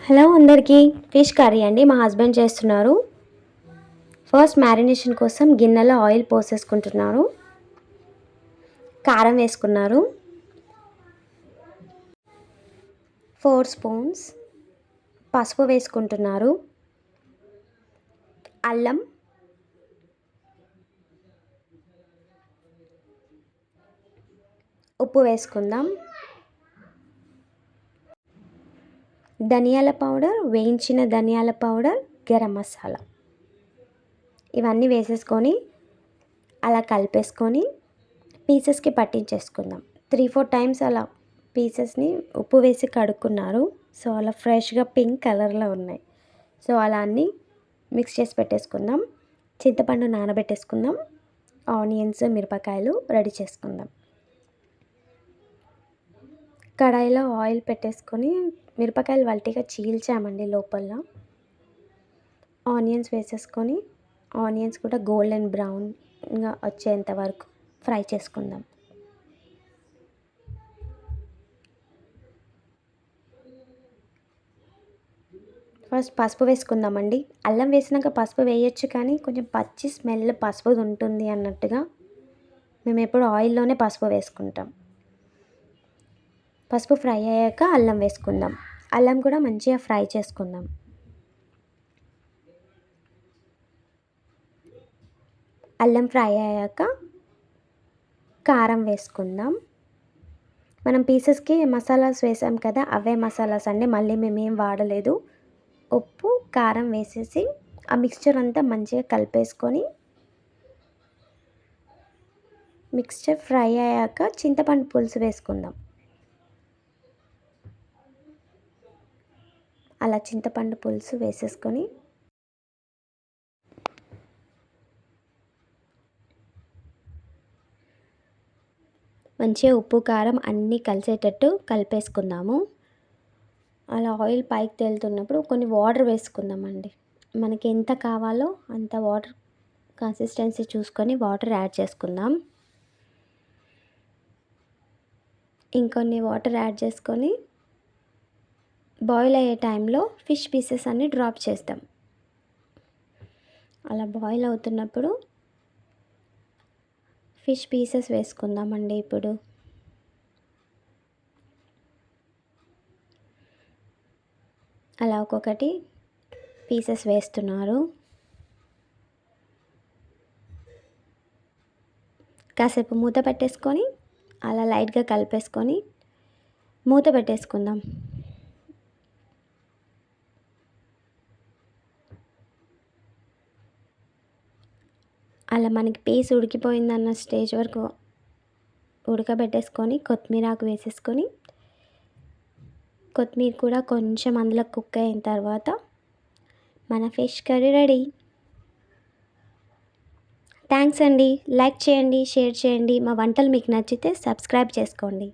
Hello అందరికీ. Fish curry అండి మా హస్బెండ్ చేస్తున్నారు. ఫస్ట్ మ్యారినేషన్ కోసం గిన్నెలో ఆయిల్ పోసేసుకుంటున్నారు. కారం వేసుకున్నారు. 4 స్పూన్స్ పసుపు వేసుకుంటున్నారు. అల్లం, ఉప్పు వేసుకుందాం. ధనియాల పౌడర్, వేయించిన ధనియాల పౌడర్, గరం మసాలా ఇవన్నీ వేసేసుకొని అలా కలిపేసుకొని పీసెస్కి పట్టించేసుకుందాం. 3-4 టైమ్స్ అలా పీసెస్ని ఉప్పు వేసి కడుక్కున్నారు. సో అలా ఫ్రెష్గా పింక్ కలర్లో ఉన్నాయి. సో అలా అన్నీ మిక్స్ చేసి పెట్టేసుకుందాం. చింతపండు నానబెట్టేసుకుందాం. ఆనియన్స్, మిరపకాయలు రెడీ చేసుకుందాం. కడాయిలో ఆయిల్ పెట్టేసుకొని మిరపకాయలు వల్టిగా చీల్చామండి లోపల. ఆనియన్స్ వేసేసుకొని ఆనియన్స్ కూడా గోల్డెన్ బ్రౌన్గా వచ్చేంత వరకు ఫ్రై చేసుకుందాం. ఫస్ట్ పసుపు వేసుకుందామండి. అల్లం వేసినాక పసుపు వేయొచ్చు, కానీ కొంచెం పచ్చి స్మెల్ పసుపు ఉంటుంది అన్నట్టుగా మేము ఎప్పుడు ఆయిల్లోనే పసుపు వేసుకుంటాం. పసుపు ఫ్రై అయ్యాక అల్లం వేసుకుందాం. అల్లం కూడా మంచిగా ఫ్రై చేసుకుందాం. అల్లం ఫ్రై అయ్యాక కారం వేసుకుందాం. మనం పీసెస్కి మసాలాస్ వేసాం కదా, అవే మసాలాస్ అండి, మళ్ళీ మేమేం వాడలేదు. ఉప్పు, కారం వేసేసి ఆ మిక్స్చర్ అంతా మంచిగా కలిపేసుకొని మిక్స్చర్ ఫ్రై అయ్యాక చింతపండు పులుసు వేసుకుందాం. అలా చింతపండు పులుసు వేసేసుకొని మంచిగా ఉప్పు, కారం అన్నీ కలిసేటట్టు కలిపేసుకుందాము. అలా ఆయిల్ పైకి తేలుతున్నప్పుడు కొన్ని వాటర్ వేసుకుందామండి. మనకి ఎంత కావాలో అంత వాటర్ కన్సిస్టెన్సీ చూసుకొని వాటర్ యాడ్ చేసుకుందాం. ఇంకొన్ని వాటర్ యాడ్ చేసుకొని బాయిల్ అయ్యే టైంలో ఫిష్ పీసెస్ అన్నీ డ్రాప్ చేద్దాం. అలా బాయిల్ అవుతున్నప్పుడు ఫిష్ పీసెస్ వేసుకుందామండి. ఇప్పుడు అలా ఒక్కొక్కటి పీసెస్ వేస్తున్నారు. కాసేపు మూత పెట్టేసుకొని అలా లైట్గా కలిపేసుకొని మూత పెట్టేసుకుందాం. అలా మనకి పీస్ ఉడికిపోయిందన్న స్టేజ్ వరకు ఉడకబెట్టేసుకొని కొత్తిమీర ఆకు వేసేసుకొని కొత్తిమీర కూడా కొంచెం అందులో కుక్ అయిన తర్వాత మన ఫిష్ కర్రీ రెడీ. థ్యాంక్స్ అండి. లైక్ చేయండి, షేర్ చేయండి. మా వంటలు మీకు నచ్చితే సబ్స్క్రైబ్ చేసుకోండి.